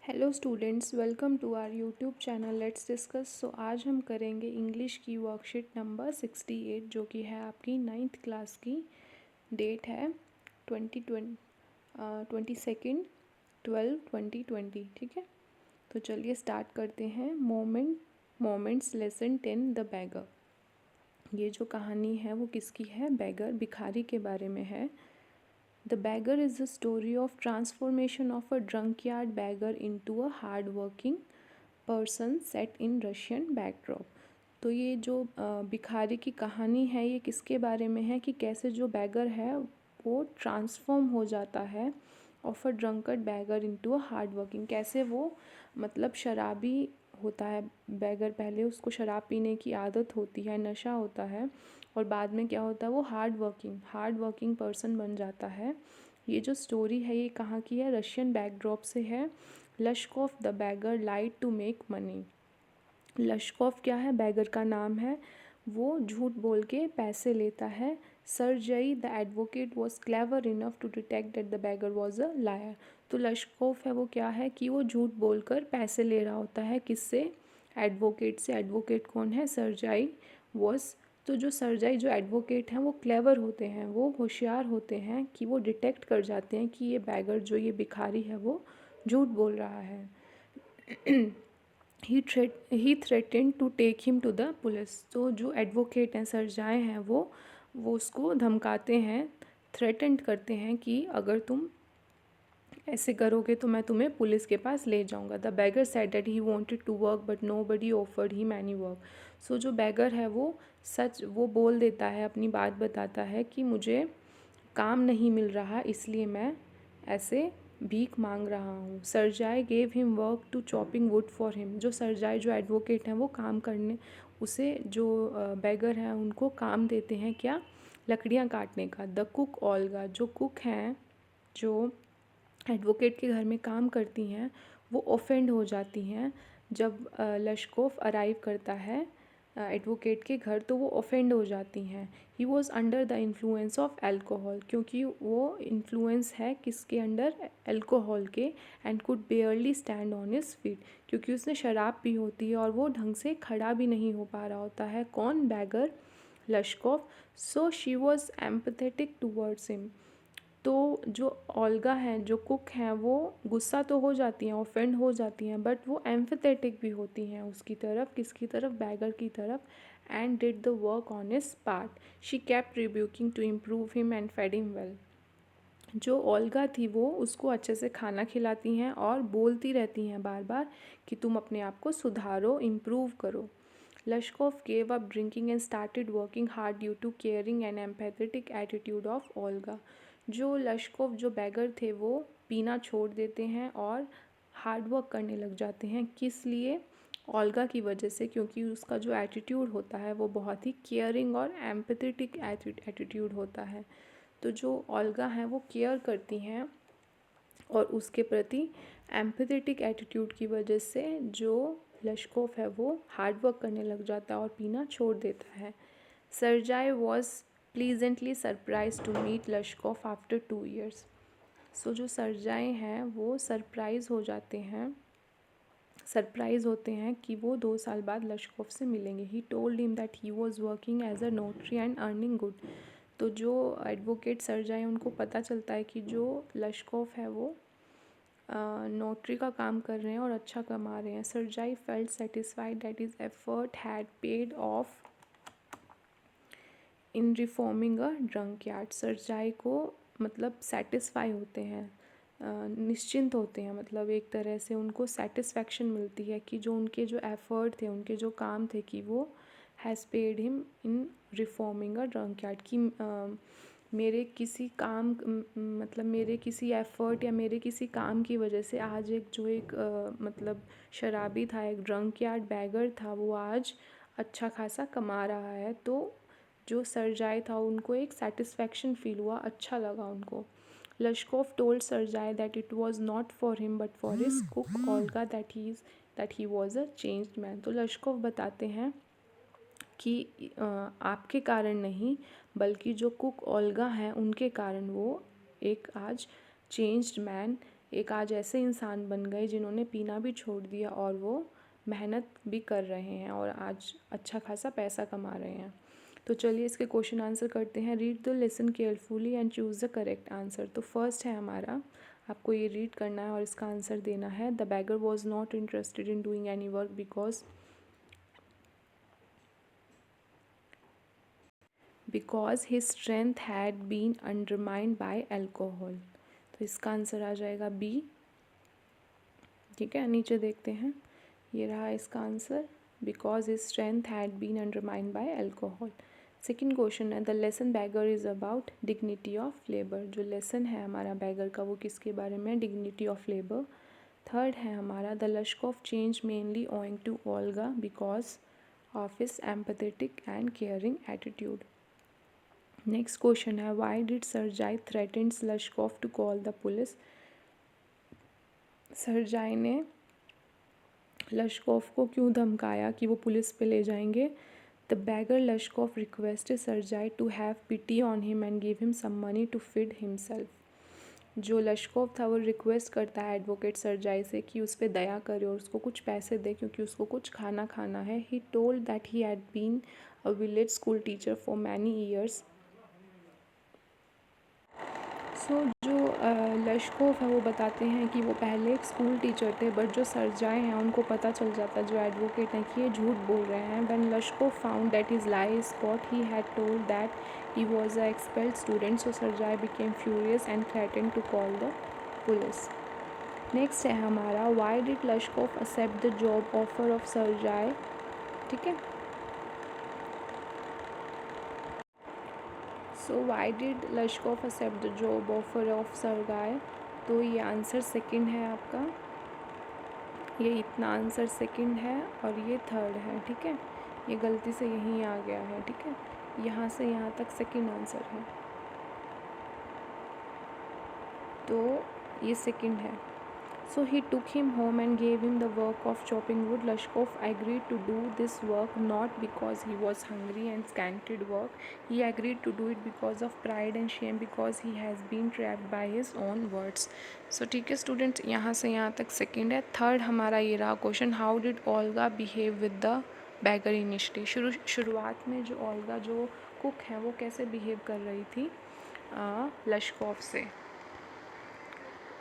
Hello students, welcome to our YouTube channel let's discuss. आज हम करेंगे इंग्लिश की वर्कशीट नंबर 68 जो कि है आपकी 9th क्लास की। डेट है 22 12/2020। ठीक है, तो चलिए स्टार्ट करते हैं। Moments lesson 10 the bagger. ये जो कहानी है वो किसकी है? बैगर, भिखारी के बारे में है। The Beggar is the story of transformation of a drunkyard beggar into a hard-working person set in Russian backdrop। तो ये जो भिखारी की कहानी है ये किसके बारे में है कि कैसे जो बैगर है वो ट्रांसफॉर्म हो जाता है of a drunkard beggar into a hard working. कैसे वो मतलब शराबी होता है बैगर, पहले उसको शराब पीने की आदत होती है, नशा होता है, और बाद में क्या होता है वो हार्ड वर्किंग पर्सन बन जाता है। ये जो स्टोरी है ये कहाँ की है? रशियन बैकड्रॉप से है। Lushkoff the beggar lied to make money. Lushkoff क्या है? बैगर का नाम है। वो झूठ बोल के पैसे लेता है। Sergei the advocate was clever enough to detect that the beggar was a liar. तो लश्कोफ है वो क्या है कि वो झूठ बोलकर पैसे ले रहा होता है। किससे? एडवोकेट से। एडवोकेट कौन है? सर्जाई वॉज। तो जो सर्जाई जो एडवोकेट हैं वो क्लेवर होते हैं, वो होशियार होते हैं कि वो डिटेक्ट कर जाते हैं कि ये बैगर जो ये भिखारी है वो झूठ बोल रहा है। He threatened to take him to the police. तो जो एडवोकेट हैं, सर्जाए हैं, वो उसको धमकाते हैं, थ्रेटेंड करते हैं कि अगर तुम ऐसे करोगे तो मैं तुम्हें पुलिस के पास ले जाऊंगा। The beggar said that he wanted to work but nobody offered him any work. So जो बैगर है वो वो बोल देता है, अपनी बात बताता है कि मुझे काम नहीं मिल रहा इसलिए मैं ऐसे भीख मांग रहा हूँ। Sergei gave him work to chopping wood for him. जो सरजाई जो एडवोकेट हैं वो काम करने उसे जो बैगर हैं उनको काम देते हैं, क्या? लकड़ियाँ काटने का। द कुक ओल्गा, जो कुक हैं जो एडवोकेट के घर में काम करती हैं, वो ऑफेंड हो जाती हैं जब लश्कोफ अराइव करता है एडवोकेट के घर, तो वो ऑफेंड हो जाती हैं। He was under the influence of alcohol, क्योंकि वो इन्फ्लुएंस है किसके अंडर? एल्कोहल के। And could बेयरली stand on his feet, क्योंकि उसने शराब पी होती है और वो ढंग से खड़ा भी नहीं हो पा रहा होता है। कौन? Beggar, Lushkoff. So she was empathetic towards him. तो जो ओल्गा हैं, जो कुक हैं, वो गुस्सा तो हो जाती हैं, ऑफेंड हो जाती हैं, बट वो एम्फेथेटिक भी होती हैं उसकी तरफ। किसकी तरफ? बैगर की तरफ। And did the work on his part. She kept rebuking to improve him and fed him well. जो ओल्गा थी वो उसको अच्छे से खाना खिलाती हैं और बोलती रहती हैं बार बार कि तुम अपने आप को सुधारो, इम्प्रूव करो। Lushkoff gave up drinking and started working hard due to caring and empathetic attitude of Olga. जो लश्कोफ जो बैगर थे वो पीना छोड़ देते हैं और हार्ड वर्क करने लग जाते हैं। किस लिए? ओल्गा की वजह से, क्योंकि उसका जो एटीट्यूड होता है वो बहुत ही केयरिंग और एम्पैथेटिक एटीट्यूड होता है। तो जो ओल्गा हैं वो केयर करती हैं और उसके प्रति एम्पैथेटिक एटीट्यूड की वजह से जो लश्कोफ है वो हार्ड वर्क करने लग जाता है और पीना छोड़ देता है। Sergei was pleasantly surprise to meet Lushkoff after 2 years। So जो सरजाई हैं वो सरप्राइज होते हैं कि वो 2 साल बाद लश्कोफ से मिलेंगे। He told him that he was working as a notary and earning good. तो जो एडवोकेट सरजाई उनको पता चलता है कि जो लश्कोफ है वो नोटरी का काम कर रहे हैं और अच्छा कमा रहे हैं। Sergei felt satisfied that his effort had paid off in reforming a drunkard. Sergei को मतलब सेटिस्फाई होते हैं, निश्चिंत होते हैं, मतलब एक तरह से उनको सेटिस्फैक्शन मिलती है कि जो उनके जो एफ़र्ट थे, उनके जो काम थे, कि वो has paid him in reforming a drunk yard. कि मेरे किसी काम मतलब मेरे किसी एफ़र्ट या मेरे किसी काम की वजह से आज एक मतलब शराबी था, एक ड्रंक यार्ड बैगर था, वो आज अच्छा खासा कमा रहा है। तो जो सरजाई था उनको एक सेटिस्फैक्शन फील हुआ, अच्छा लगा उनको। Lushkoff told Sergei that it was not for him but for his cook Olga that he was a changed man. तो लश्कोफ बताते हैं कि आपके कारण नहीं बल्कि जो कुक ओल्गा हैं उनके कारण वो एक आज चेंज्ड मैन एक आज ऐसे इंसान बन गए जिन्होंने पीना भी छोड़ दिया और वो मेहनत भी कर रहे हैं और आज अच्छा खासा पैसा कमा रहे हैं। तो चलिए इसके क्वेश्चन आंसर करते हैं। Read the lesson carefully and choose the correct answer. तो फर्स्ट है हमारा, आपको ये रीड करना है और इसका आंसर देना है। The beggar was not interested in doing any work because his strength had been undermined by alcohol. तो इसका आंसर आ जाएगा बी। ठीक है, नीचे देखते हैं, ये रहा इसका answer, because his strength had been undermined by alcohol. Second question है the lesson beggar is about dignity of labour. जो लेसन है हमारा बैगर का वो किसके बारे में, डिग्निटी ऑफ लेबर। थर्ड है हमारा the Lushkoff change mainly owing to Olga because of his empathetic and caring attitude. Next question है why did Sergei threatens Lushkoff to call the police. Sergei ने Lushkoff को क्यों धमकाया कि वो police पे ले जाएंगे। The beggar Lushkoff requested Sergei to have pity on him and give him some money to feed himself. जो लश्कोफ था वो रिक्वेस्ट करता है एडवोकेट सरजाई से कि उस पर दया करे और उसको कुछ पैसे दे क्योंकि उसको कुछ खाना खाना है। He told that he had been a village school teacher for many years. So जो लश्कोफ है वो बताते हैं कि वो पहले एक स्कूल टीचर थे, बट जो सरजाए हैं उनको पता चल जाता है, जो एडवोकेट हैं, कि ये झूठ बोल रहे हैं। When Lushkoff found that his lie is caught he had told that he was a expelled student. So Sergei became furious and threatened to call the police. Next है हमारा why did Lushkoff accept the job offer of Sergei. ठीक है, so why did Lushkoff accept the job offer of Sergei. तो ये answer second है आपका, ये इतना आंसर सेकंड है और ये थर्ड है। ठीक है, ये गलती से यहीं आ गया है। ठीक है, यहाँ से यहाँ तक सेकंड आंसर है, तो ये सेकंड है। So he took him home and gave him the work of chopping wood. Lashkov agreed to do this work not because he was hungry and scanted work. He agreed to do it because of pride and shame because he has been trapped by his own words. So ठीक है students, यहाँ से यहाँ तक second है। Third हमारा ये रहा question, how did Olga behave with the bagger initially. शुरुआत में जो ओल्गा जो कुक है वो कैसे बिहेव कर रही थी लश्कोफ से।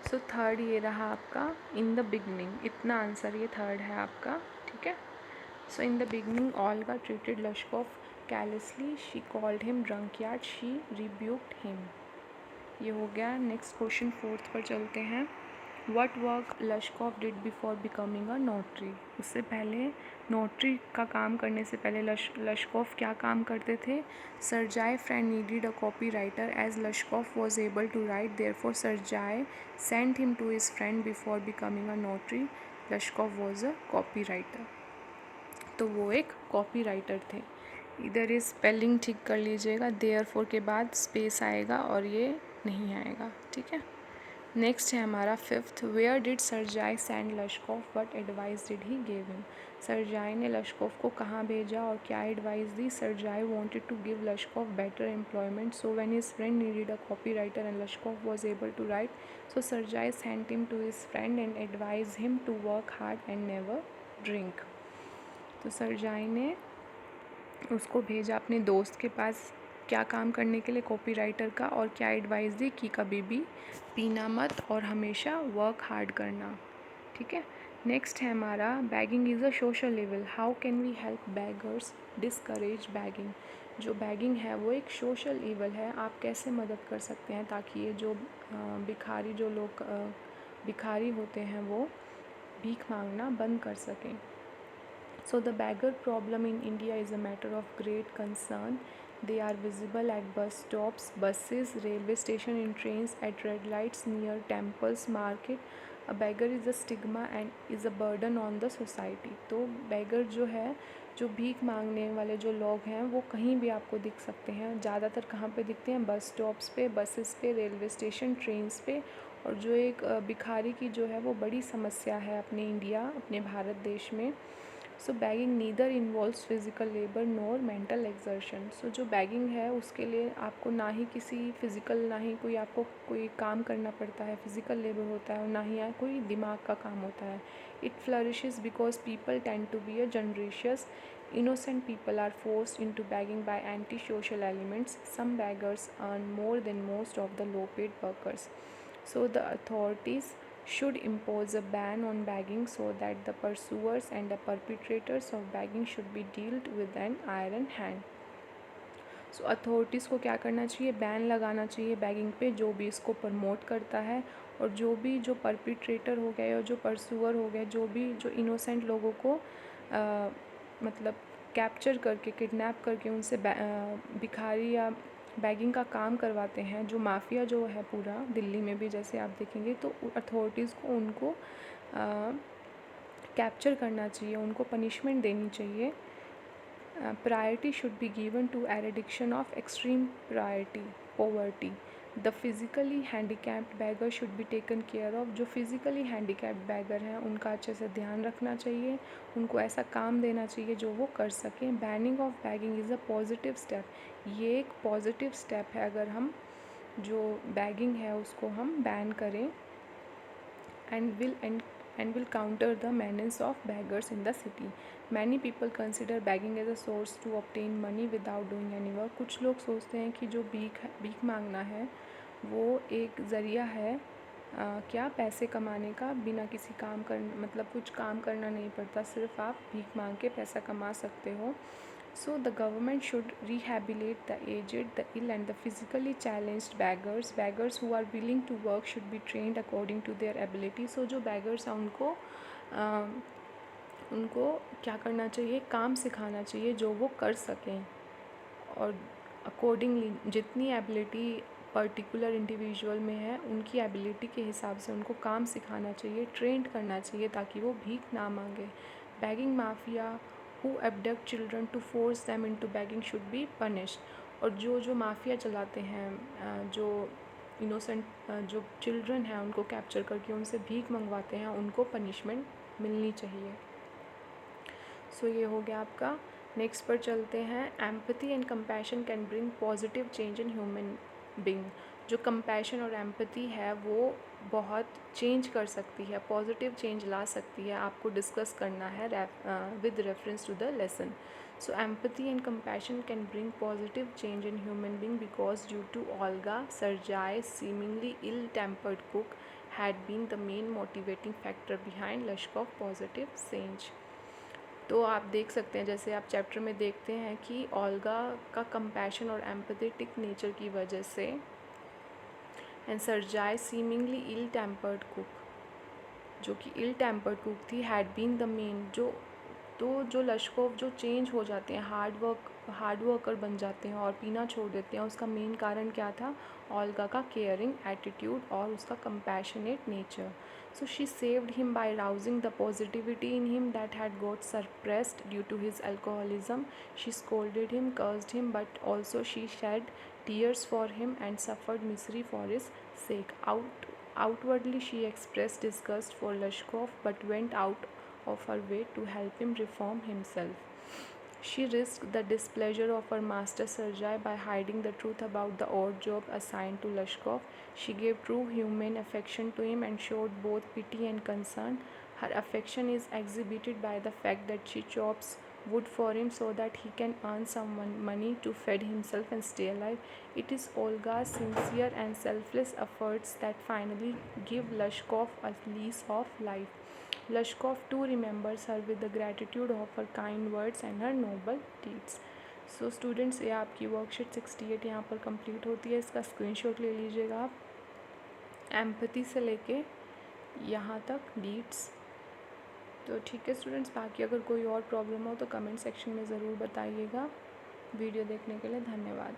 सो थर्ड ये रहा आपका इन द बिगनिंग, इतना आंसर ये थर्ड है आपका। ठीक है, so in the beginning Olga treated Lushkoff carelessly, she called him drunkard, she rebuked him. ये हो गया। नेक्स्ट क्वेश्चन फोर्थ पर चलते हैं। What work Lushkoff did before becoming a notary. उससे पहले नोटरी का काम करने से पहले लश्कोफ क्या काम करते थे। Sergei friend needed a copy writer as Lushkoff was able to write, therefore Sergei sent him to his friend before becoming a notary. Lushkoff was a copy writer, तो वो एक कॉपी राइटर थे। इधर ये स्पेलिंग ठीक कर लीजिएगा, therefore के बाद स्पेस आएगा और ये नहीं आएगा। ठीक है, नेक्स्ट है हमारा fifth, where did Sergei send Lushkoff, what advice did he give him. Sergei ने लश्कोफ को कहाँ भेजा और क्या एडवाइस दी। Sergei wanted to give Lushkoff better employment, so when his friend needed a copy writer and Lushkoff was able to write, so Sergei sent him to his friend and advise him to work hard and never drink. तो Sergei ने उसको भेजा अपने दोस्त के पास क्या काम करने के लिए, कॉपी राइटर का, और क्या एडवाइस दी कि कभी भी पीना मत और हमेशा वर्क हार्ड करना। ठीक है, नेक्स्ट है हमारा begging is a social evil, how can we help beggars discourage begging. जो बैगिंग है वो एक सोशल इविल है, आप कैसे मदद कर सकते हैं ताकि ये जो भिखारी जो लोग भिखारी होते हैं वो भीख मांगना बंद कर सकें। So the beggar problem in India is a matter of great concern. They are visible at bus stops, buses, railway station, in trains, at red lights, near temples, market. A beggar is a stigma and is a burden on the society. तो beggar जो है, जो भीख मांगने वाले जो लोग हैं वो कहीं भी आपको दिख सकते हैं। ज़्यादातर कहाँ पे दिखते हैं, बस स्टॉप्स पे, बसेस पे, रेलवे स्टेशन, ट्रेन्स पे। और जो एक भिखारी की जो है वो बड़ी समस्या है अपने इंडिया, अपने भारत देश में। So begging neither involves physical labour nor mental exertion. So जो बैगिंग है उसके लिए आपको ना ही किसी फिज़िकल, ना ही कोई आपको कोई काम करना पड़ता है, फिज़िकल लेबर होता है, और ना ही कोई दिमाग का काम होता है। It flourishes because people tend to be a generous innocent people are forced into begging by anti-social elements. Some beggars earn more than most of the low-paid workers. So the authorities should impose a ban on begging so that the pursuers and the perpetrators of begging should be dealt with an iron hand. So authorities को क्या करना चाहिए, ban लगाना चाहिए bagging पे, जो भी इसको प्रमोट करता है, और जो भी जो परपिट्रेटर हो गए और जो परसूअर हो गए, जो भी जो इनोसेंट लोगों को मतलब कैप्चर करके, किडनैप करके उनसे भिखारी या बैगिंग का काम करवाते हैं, जो माफिया जो है पूरा दिल्ली में भी जैसे आप देखेंगे, तो अथॉरिटीज़ को उनको कैप्चर करना चाहिए, उनको पनिशमेंट देनी चाहिए. Priority should be given to eradication of extreme poverty. The physically handicapped beggar should be taken care of. जो physically handicapped beggar हैं उनका अच्छे से ध्यान रखना चाहिए, उनको ऐसा काम देना चाहिए जो वो कर सकें. Banning of begging is a positive step. ये एक positive step है अगर हम जो begging है उसको हम बैन करें, and will counter the menace of beggars in the city. Many people consider begging as a source to obtain money without doing any work. कुछ लोग सोचते हैं कि जो भीख मांगना है वो एक ज़रिया है क्या पैसे कमाने का, बिना किसी काम कर मतलब कुछ काम करना नहीं पड़ता, सिर्फ आप भीख मांग के पैसा कमा सकते हो. So the government should rehabilitate the aged, the ill and the physically challenged beggars. Beggars who are willing to work should be trained according to their ability. So जो beggars हैं उनको क्या करना चाहिए, काम सिखाना चाहिए जो वो कर सकें, और अकॉर्डिंगली जितनी एबिलिटी पर्टिकुलर इंडिविजुअल में है उनकी एबिलिटी के हिसाब से उनको काम सिखाना चाहिए, ट्रेंड करना चाहिए ताकि वो भीख ना मांगे. Begging mafia who abduct children to force them into begging should be punished. और जो माफिया चलाते हैं, जो इनोसेंट जो चिल्ड्रन हैं उनको कैप्चर करके उनसे भीख मंगवाते हैं, उनको पनिशमेंट मिलनी चाहिए. सो ये हो गया आपका. नेक्स्ट पर चलते हैं. Empathy and compassion can bring positive change in human being. जो कंपैशन और एम्पैथी है वो बहुत चेंज कर सकती है, पॉजिटिव चेंज ला सकती है. आपको डिस्कस करना है with reference to the lesson. So empathy and compassion can bring positive change in human being because due to Olga Sergei seemingly ill-tempered cook had been the main motivating factor behind Lashkov positive change. तो आप देख सकते हैं जैसे आप chapter में देखते हैं कि ओल्गा का कंपैशन और एम्पैथेटिक नेचर की वजह से, and Sergei seemingly ill tempered cook, जो कि इल टेम्पर्ड कुक थी, हैड बीन द मेन, जो लश्कोव जो चेंज हो जाते हैं, हार्ड वर्कर बन जाते हैं और पीना छोड़ देते हैं, उसका मेन कारण क्या था, ओल्गा का केयरिंग एटीट्यूड और उसका compassionate nature. So she saved him by rousing the positivity in him that had got suppressed due to his alcoholism. She scolded him, cursed him, but also she shed tears for him and suffered misery for his sake. Outwardly she expressed disgust for Lashkov but went out of her way to help him reform himself. She risked the displeasure of her master Sergei by hiding the truth about the odd job assigned to Lashkov. She gave true human affection to him and showed both pity and concern. Her affection is exhibited by the fact that she chops wood for him so that he can earn some money to feed himself and stay alive. It is Olga's sincere and selfless efforts that finally give Lashkov a lease of life. Lashkov too remembers her with the gratitude of her kind words and her noble deeds. So students, ये आपकी worksheet 68 यहाँ पर complete होती है. इसका screenshot ले लीजिएगा आप, एम्पैथी से लेके यहाँ तक डीड्स. तो ठीक है स्टूडेंट्स, बाकी अगर कोई और प्रॉब्लम हो तो कमेंट सेक्शन में ज़रूर बताइएगा. वीडियो देखने के लिए धन्यवाद.